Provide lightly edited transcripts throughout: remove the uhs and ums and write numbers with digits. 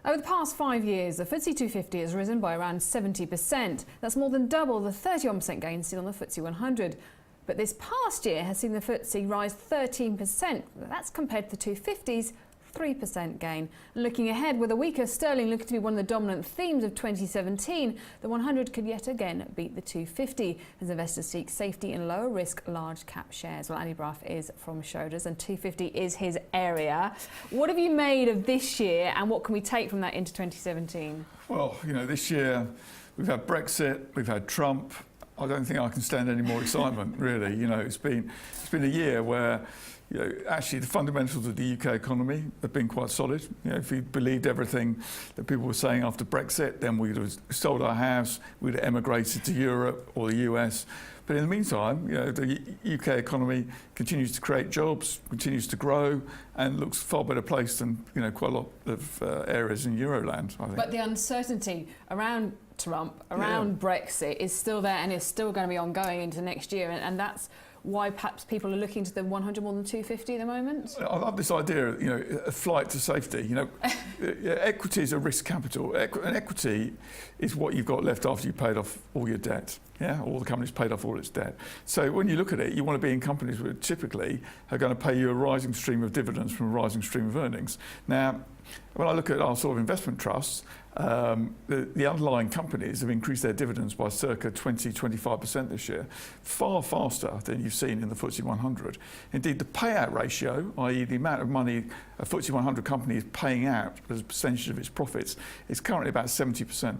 Over the past 5 years, the FTSE 250 has risen by around 70%. That's more than double the 31% gain seen on the FTSE 100. But this past year has seen the FTSE rise 13%. That's compared to the 250's 3% gain. And looking ahead, with a weaker sterling looking to be one of the dominant themes of 2017, the 100 could yet again beat the 250 as investors seek safety in lower risk large cap shares. Well, Andy Brough is from Schroders and 250 is his area. What have you made of this year and what can we take from that into 2017? Well, this year we've had Brexit, we've had Trump. I don't think I can stand any more excitement, really. It's been a year where actually the fundamentals of the UK economy have been quite solid. If we believed everything that people were saying after Brexit, then we'd have sold our house, we'd have emigrated to Europe or the US. But in the meantime, the UK economy continues to create jobs, continues to grow, and looks far better placed than quite a lot of areas in Euroland, I think. But the uncertainty around Trump, around Brexit, is still there and is still going to be ongoing into next year, and that's why perhaps people are looking to the 100 more than 250 at the moment? I love this idea of, a flight to safety. Equity is a risk capital. And equity is what you've got left after you've paid off all your debt. Yeah, all the company's paid off all its debt. So when you look at it, you want to be in companies that typically are going to pay you a rising stream of dividends from a rising stream of earnings. Now, when I look at our sort of investment trusts, the underlying companies have increased their dividends by circa 20-25% this year, far faster than you've seen in the FTSE 100. Indeed, the payout ratio, i.e. the amount of money a FTSE 100 company is paying out as a percentage of its profits, is currently about 70%.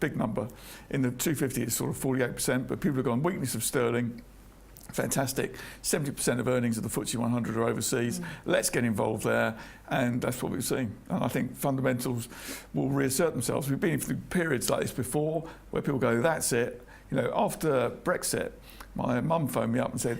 Big number. In the 250 it's sort of 48%, but people have gone weakness of sterling. Fantastic. 70% of earnings of the FTSE 100 are overseas. Let's get involved there, and that's what we've seen. And I think fundamentals will reassert themselves. We've been through periods like this before where people go, that's it. After Brexit, my mum phoned me up and said,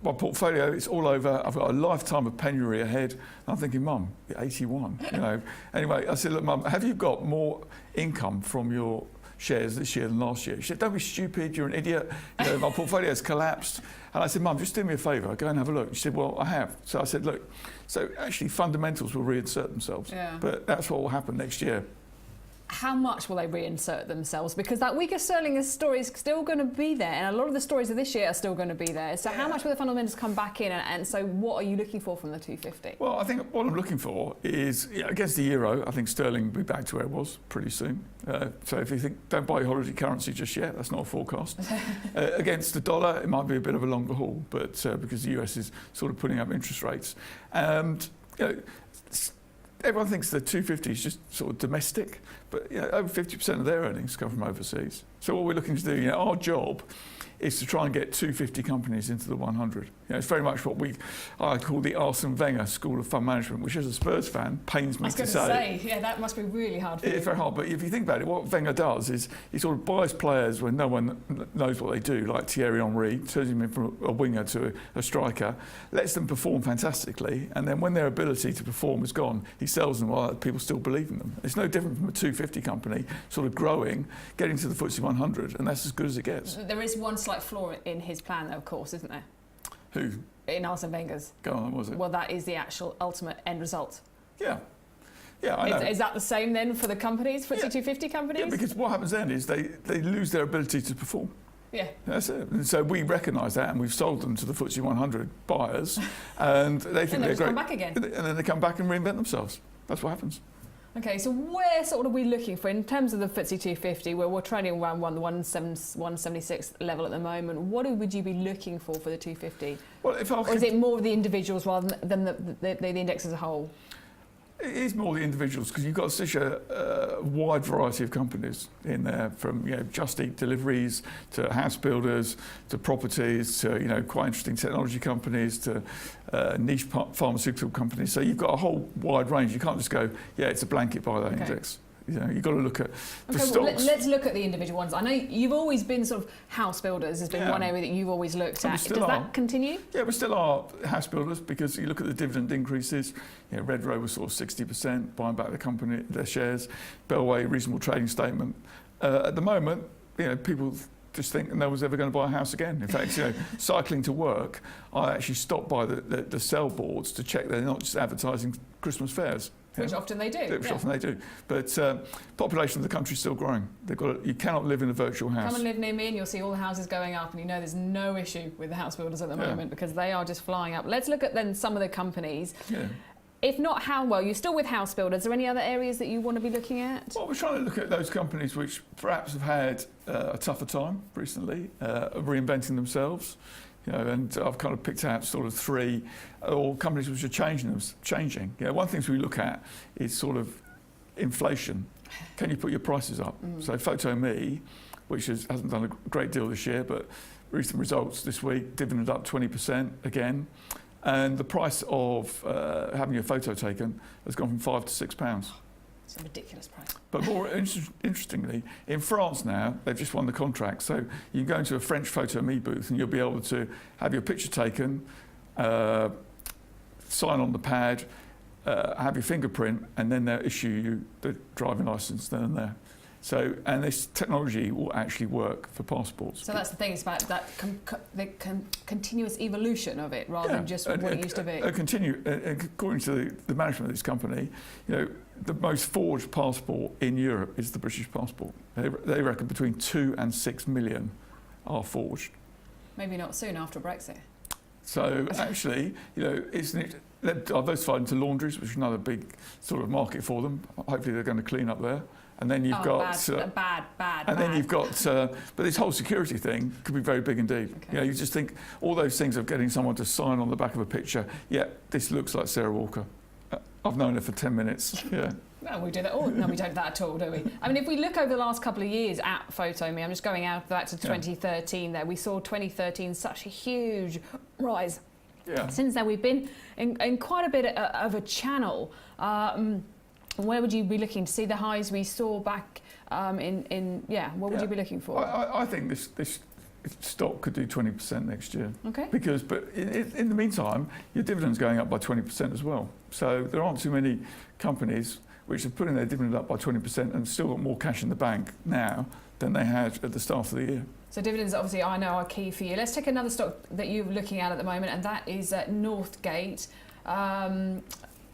my portfolio, it's all over. I've got a lifetime of penury ahead. And I'm thinking, Mum, you're 81. Anyway, I said, look, Mum, have you got more income from your shares this year than last year? She said, don't be stupid, you're an idiot. My portfolio's collapsed. And I said, Mum, just do me a favour, go and have a look. She said, well, I have. So I said, look, so actually fundamentals will reinsert themselves. Yeah. But that's what will happen next year. How much will they reinsert themselves? Because that weaker sterling story is still going to be there, and a lot of the stories of this year are still going to be there. So how much will the fundamentals come back in, and so what are you looking for from the 250? Well, I think what I'm looking for is, against the euro, I think sterling will be back to where it was pretty soon. So if you think, don't buy holiday currency just yet, that's not a forecast. Against the dollar, it might be a bit of a longer haul, but because the US is sort of putting up interest rates. And everyone thinks the 250 is just sort of domestic, but over 50% of their earnings come from overseas. So what we're looking to do, our job is to try and get 250 companies into the 100. It's very much what I call the Arsene Wenger School of Fund Management, which as a Spurs fan pains me to say. I was going to say, that must be really hard for you. It's very hard, but if you think about it, what Wenger does is he sort of buys players when no one knows what they do, like Thierry Henry, turns him in from a winger to a striker, lets them perform fantastically, and then when their ability to perform is gone, he sells them while people still believe in them. It's no different from a 250 company sort of growing, getting to the FTSE 100, and that's as good as it gets. There is one slight flaw in his plan, though, of course, isn't there? Who? In Arsene Wenger's. Go on, was it? Well, that is the actual ultimate end result. Yeah. Yeah, I know. Is that the same then for the companies, FTSE 250 companies? Yeah, because what happens then is they lose their ability to perform. Yeah. That's it. And so we recognise that, and we've sold them to the FTSE 100 buyers, and they think they're great. Come back again. And then they come back and reinvent themselves. That's what happens. Okay, so where sort of are we looking for in terms of the FTSE 250, where we're trading around the 176 level at the moment? What would you be looking for the 250? Well, or is it more of the individuals rather than the index as a whole? It is more the individuals, because you've got such a wide variety of companies in there, from Just Eat deliveries to house builders to properties to quite interesting technology companies to niche pharmaceutical companies. So you've got a whole wide range. You can't just go, it's a blanket buy that index. You've got to look at the stocks. Well, let's look at the individual ones. I know you've always been sort of house builders has been one area that you've always looked at. Does that continue? Yeah, we still are house builders, because you look at the dividend increases. Red Row was sort of 60% buying back their shares. Bellway, reasonable trading statement. At the moment, people just think no one's ever going to buy a house again. In fact, cycling to work, I actually stopped by the sell boards to check they're not just advertising Christmas fairs. Which often they do. Which often they do. But population of the country is still growing. You cannot live in a virtual house. Come and live near me and you'll see all the houses going up, and you know there's no issue with the house builders at the moment because they are just flying up. Let's look at then some of the companies. Yeah. If not you're still with house builders. Are there any other areas that you want to be looking at? Well, we're trying to look at those companies which perhaps have had a tougher time recently, reinventing themselves. And I've kind of picked out sort of three, or companies which are changing. One thing we look at is sort of inflation. Can you put your prices up? So Photo.me, which hasn't done a great deal this year, but recent results this week, dividend up 20% again. And the price of having your photo taken has gone from £5 to £6. It's a ridiculous price. But more interestingly, in France now, they've just won the contract. So you can go into a French Photo.me booth and you'll be able to have your picture taken, sign on the pad, have your fingerprint, and then they'll issue you the driving licence then and there. So, and this technology will actually work for passports. So that's the thing, it's about that continuous evolution of it rather than just what it used to be. According to the management of this company, the most forged passport in Europe is the British passport. They reckon between 2 and 6 million are forged. Maybe not soon after Brexit. So actually, they've diversified into laundries, which is another big sort of market for them. Hopefully they're going to clean up there. And then you've bad. You've got, but this whole security thing could be very big indeed. Okay. You just think all those things of getting someone to sign on the back of a picture. Yeah, this looks like Sarah Walker. I've known her for 10 minutes. Yeah. Well, we do that all. No, we don't do that at all, do we? I mean, if we look over the last couple of years at Photo.me, I'm just going out back to 2013 there. We saw 2013 such a huge rise. Yeah. Since then, we've been in quite a bit of a channel. Where would you be looking to see the highs we saw back what would you be looking for? I think this stock could do 20% next year. Okay. But in the meantime, your dividend's going up by 20% as well. So there aren't too many companies which are putting their dividend up by 20% and still got more cash in the bank now than they had at the start of the year. So dividends, obviously, I know are key for you. Let's take another stock that you're looking at the moment, and that is Northgate.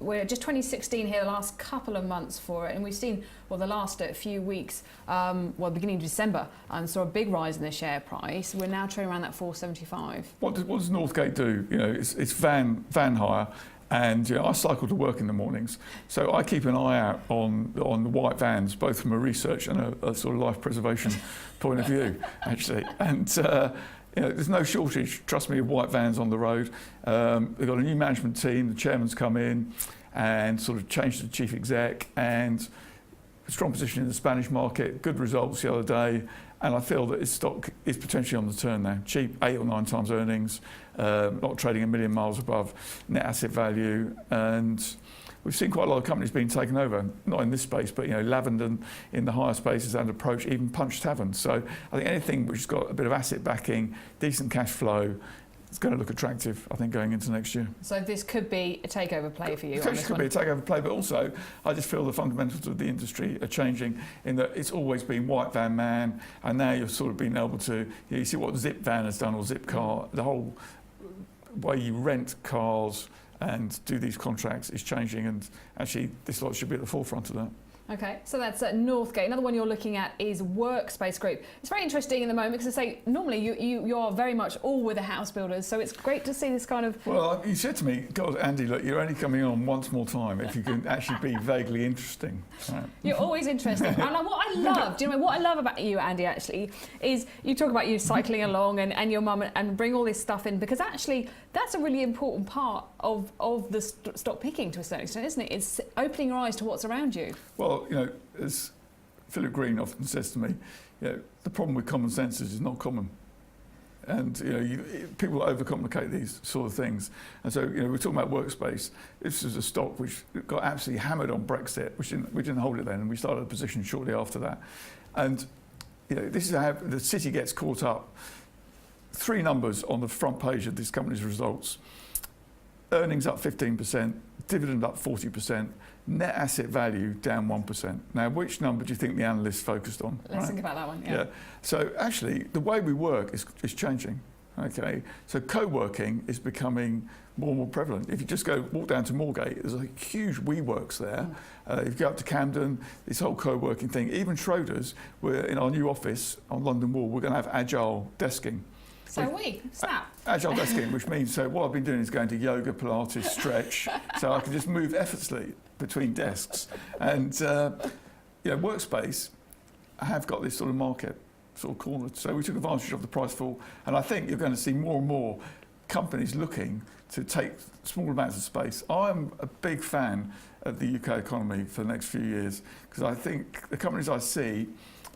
We're just 2016 here, the last couple of months for it, and we've seen, the last few weeks, beginning of December, saw a big rise in the share price. We're now trading around that 4.75. What does Northgate do? It's van hire, and I cycle to work in the mornings, so I keep an eye out on the white vans, both from a research and a sort of life preservation point of view, actually, and. There's no shortage, trust me, of white vans on the road. They've got a new management team, the chairman's come in and sort of changed the chief exec, and a strong position in the Spanish market, good results the other day, and I feel that its stock is potentially on the turn now. Cheap, 8 or 9 times earnings, not trading a million miles above net asset value, and we've seen quite a lot of companies being taken over, not in this space, but Lavender in the higher spaces and Approach, even Punch Tavern. So I think anything which has got a bit of asset backing, decent cash flow, it's going to look attractive, I think, going into next year. So this could be a takeover play for you. It could be a takeover play, but also I just feel the fundamentals of the industry are changing in that it's always been white van man, and now you've sort of been able to, you see what Zip Van has done, or Zip Car, the whole way you rent cars and do these contracts is changing, and actually this lot should be at the forefront of that. Okay, so that's Northgate. Another one you're looking at is Workspace Group. It's very interesting in the moment because I say normally you are very much all with the house builders, so it's great to see this kind of. Well, you said to me, God, Andy, look, you're only coming on once more time if you can actually be vaguely interesting. Right. You're always interesting. And what I love, do you know what I love about you, Andy? Actually, is you talk about you cycling along and your mum and bring all this stuff in, because actually that's a really important part of the stock picking to a certain extent, isn't it? It's opening your eyes to what's around you. Well, as Philip Green often says to me, the problem with common sense is it's not common. And people overcomplicate these sort of things. And so we're talking about Workspace. This is a stock which got absolutely hammered on Brexit, we didn't hold it then, and we started a position shortly after that. And this is how the city gets caught up. 3 numbers on the front page of this company's results: earnings up 15%, dividend up 40%, net asset value down 1%. Now, which number do you think the analysts focused on? Let's think about that one. Yeah. So actually, the way we work is changing. Okay, so co-working is becoming more and more prevalent. If you just walk down to Moorgate, there's a huge WeWorks there. If you go up to Camden, this whole co-working thing. Even Schroders, we're in our new office on London Wall, we're going to have agile desking. So snap. Agile desking, which means, so what I've been doing is going to yoga, Pilates, stretch, so I can just move effortlessly between desks. And Workspace have got this sort of market sort of cornered. So we took advantage of the price fall, and I think you're going to see more and more companies looking to take small amounts of space. I'm a big fan of the UK economy for the next few years, because I think the companies I see,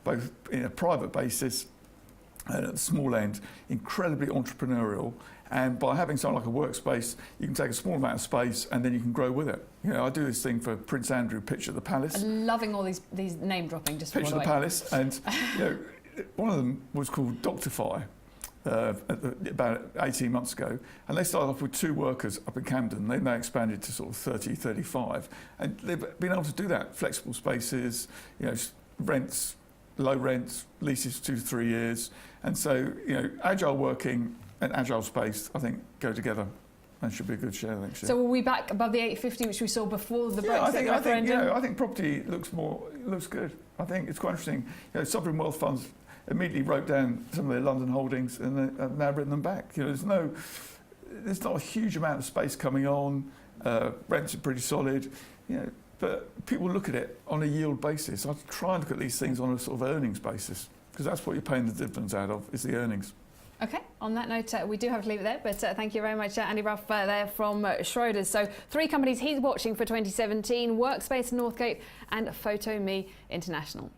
both in a private basis and at the small end, incredibly entrepreneurial, and by having something like a Workspace, you can take a small amount of space and then you can grow with it. I do this thing for Prince Andrew, Pitch at the Palace. I'm loving all these name dropping just for Pitch at the Palace, and one of them was called Doctify about 18 months ago, and they started off with 2 workers up in Camden. They've now expanded to sort of 30, 35, and they've been able to do that. Flexible spaces, rents, low rents, leases 2 to 3 years, and so agile working and agile space, I think, go together. And should be a good share next year. So will we back above the 850, which we saw before the Brexit referendum? I think property looks good. I think it's quite interesting. Sovereign wealth funds immediately wrote down some of their London holdings and have now written them back. There's not a huge amount of space coming on. Rents are pretty solid. But people look at it on a yield basis. I try and look at these things on a sort of earnings basis, because that's what you're paying the dividends out of, is the earnings. Okay, on that note, we do have to leave it there, but thank you very much, Andy Brough there from Schroders. So 3 companies he's watching for 2017, Workspace, Northgate and Photo Me International.